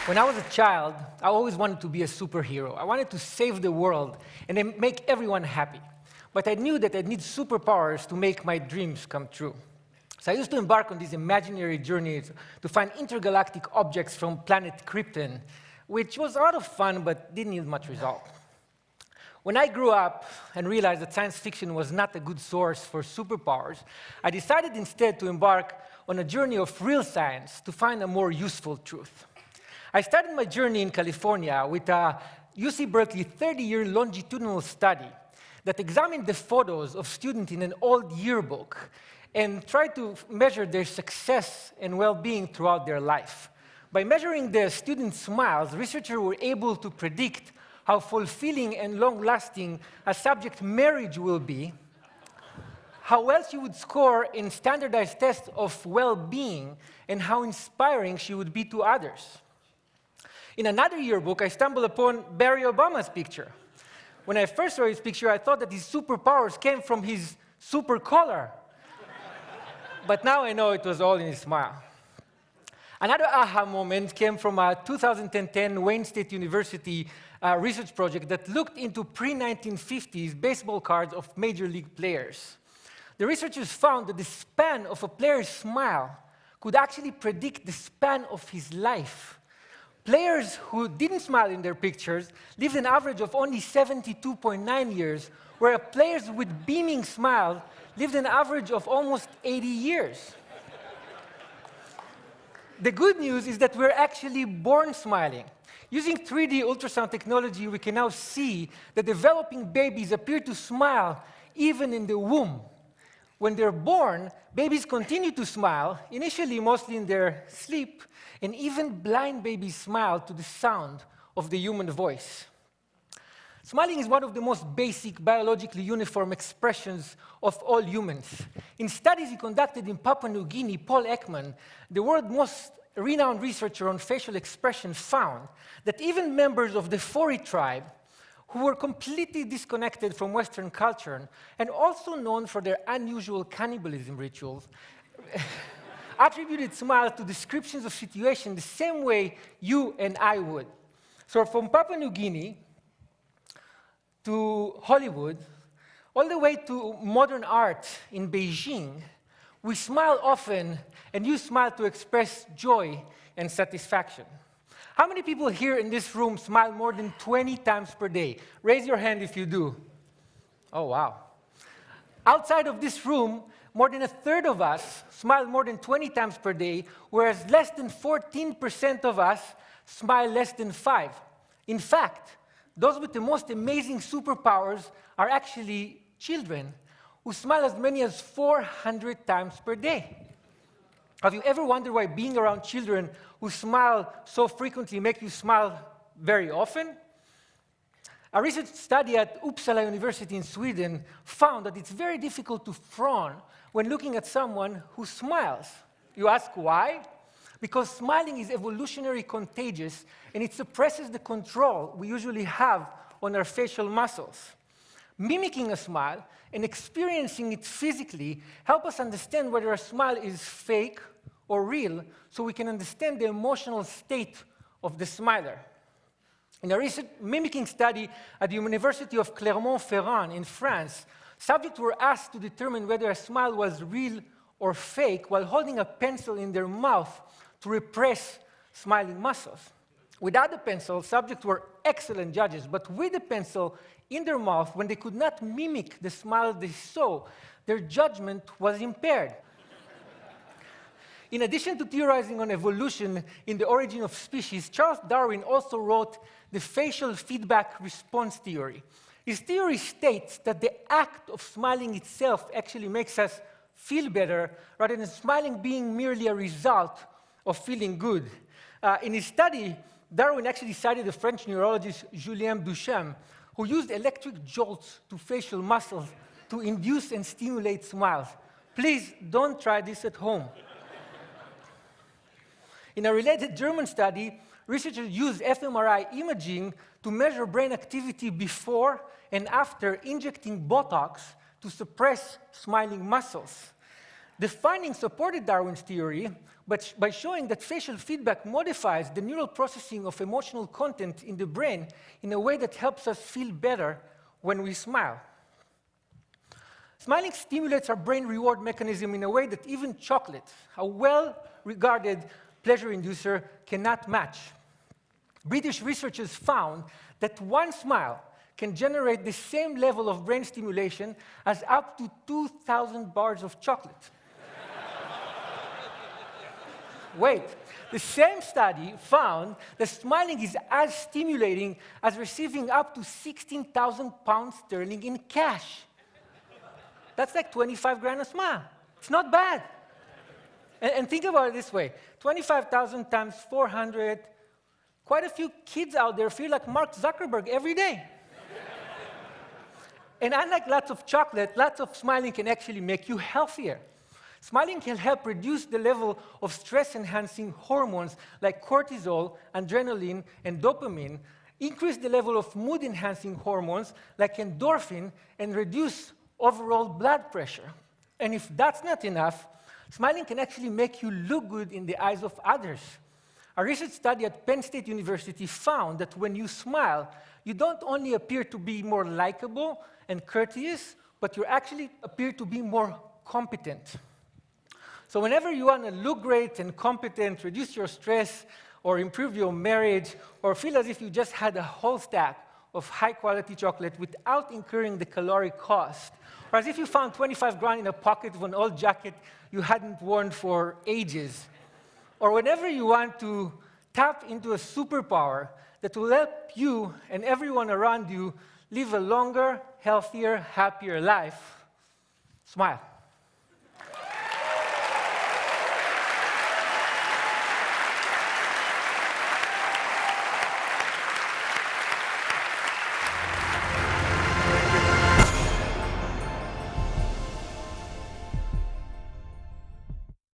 When I was a child, I always wanted to be a superhero. I wanted to save the world and then make everyone happy. But I knew that I'd need superpowers to make my dreams come true. So I used to embark on these imaginary journeys to find intergalactic objects from planet Krypton, which was a lot of fun but didn't yield much result. When I grew up and realized that science fiction was not a good source for superpowers, I decided instead to embark on a journey of real science to find a more useful truth. I started my journey in California with a UC Berkeley 30-year longitudinal study that examined the photos of students in an old yearbook and tried to measure their success and well-being throughout their life. By measuring the students' smiles, researchers were able to predict how fulfilling and long-lasting a subject marriage will be, how well she would score in standardized tests of well-being, and how inspiring she would be to others. In another yearbook, I stumbled upon Barack Obama's picture. When I first saw his picture, I thought that his superpowers came from his super collar. But now I know it was all in his smile. Another aha moment came from a 2010 Wayne State University research project that looked into pre-1950s baseball cards of major league players. The researchers found that the span of a player's smile could actually predict the span of his life. Players who didn't smile in their pictures lived an average of only 72.9 years, whereas players with beaming smiles lived an average of almost 80 years. The good news is that we're actually born smiling. Using 3D ultrasound technology, we can now see that developing babies appear to smile even in the womb. When they're born, babies continue to smile, initially mostly in their sleep, and even blind babies smile to the sound of the human voice. Smiling is one of the most basic biologically uniform expressions of all humans. In studies he conducted in Papua New Guinea, Paul Ekman, the world's most renowned researcher on facial expression, found that even members of the Fori tribe, who were completely disconnected from Western culture and also known for their unusual cannibalism rituals, attributed smiles to descriptions of situations the same way you and I would. So from Papua New Guinea to Hollywood, all the way to modern art in Beijing, we smile often and use smile to express joy and satisfaction. How many people here in this room smile more than 20 times per day? Raise your hand if you do. Oh, wow. Outside of this room, more than a third of us smile more than 20 times per day, whereas less than 14% of us smile less than 5. In fact, those with the most amazing superpowers are actually children, who smile as many as 400 times per day. Have you ever wondered why being around children who smile so frequently make you smile very often? A recent study at Uppsala University in Sweden found that it's very difficult to frown when looking at someone who smiles. You ask why? Because smiling is evolutionarily contagious, and it suppresses the control we usually have on our facial muscles. Mimicking a smile and experiencing it physically help us understand whether a smile is fake or real, so we can understand the emotional state of the smiler. In a recent mimicking study at the University of Clermont-Ferrand in France, subjects were asked to determine whether a smile was real or fake while holding a pencil in their mouth to repress smiling muscles. Without the pencil, subjects were excellent judges, but with the pencil in their mouth, when they could not mimic the smile they saw, their judgment was impaired. In addition to theorizing on evolution in the origin of species, Charles Darwin also wrote the facial feedback response theory. His theory states that the act of smiling itself actually makes us feel better, rather than smiling being merely a result of feeling good. In his study, Darwin actually cited the French neurologist Julien Duchamp, who used electric jolts to facial muscles to induce and stimulate smiles. Please don't try this at home. In a related German study, researchers used fMRI imaging to measure brain activity before and after injecting Botox to suppress smiling muscles. The findings supported Darwin's theory, but by showing that facial feedback modifies the neural processing of emotional content in the brain in a way that helps us feel better when we smile. Smiling stimulates our brain reward mechanism in a way that even chocolate, a well-regarded pleasure inducer, cannot match. British researchers found that one smile can generate the same level of brain stimulation as up to 2,000 bars of chocolate. Wait, the same study found that smiling is as stimulating as receiving up to 16,000 pounds sterling in cash. That's like 25 grand a smile. It's not bad. And think about it this way. 25,000 times 400, quite a few kids out there feel like Mark Zuckerberg every day. And unlike lots of chocolate, lots of smiling can actually make you healthier. Smiling can help reduce the level of stress-enhancing hormones like cortisol, adrenaline, and dopamine, increase the level of mood-enhancing hormones like endorphin, and reduce overall blood pressure. And if that's not enough, smiling can actually make you look good in the eyes of others. A recent study at Penn State University found that when you smile, you don't only appear to be more likable and courteous, but you actually appear to be more competent. So whenever you want to look great and competent, reduce your stress, or improve your marriage, or feel as if you just had a whole stack of high-quality chocolate without incurring the caloric cost, or as if you found 25 grand in a pocket of an old jacket you hadn't worn for ages, or whenever you want to tap into a superpower that will help you and everyone around you live a longer, healthier, happier life, smile.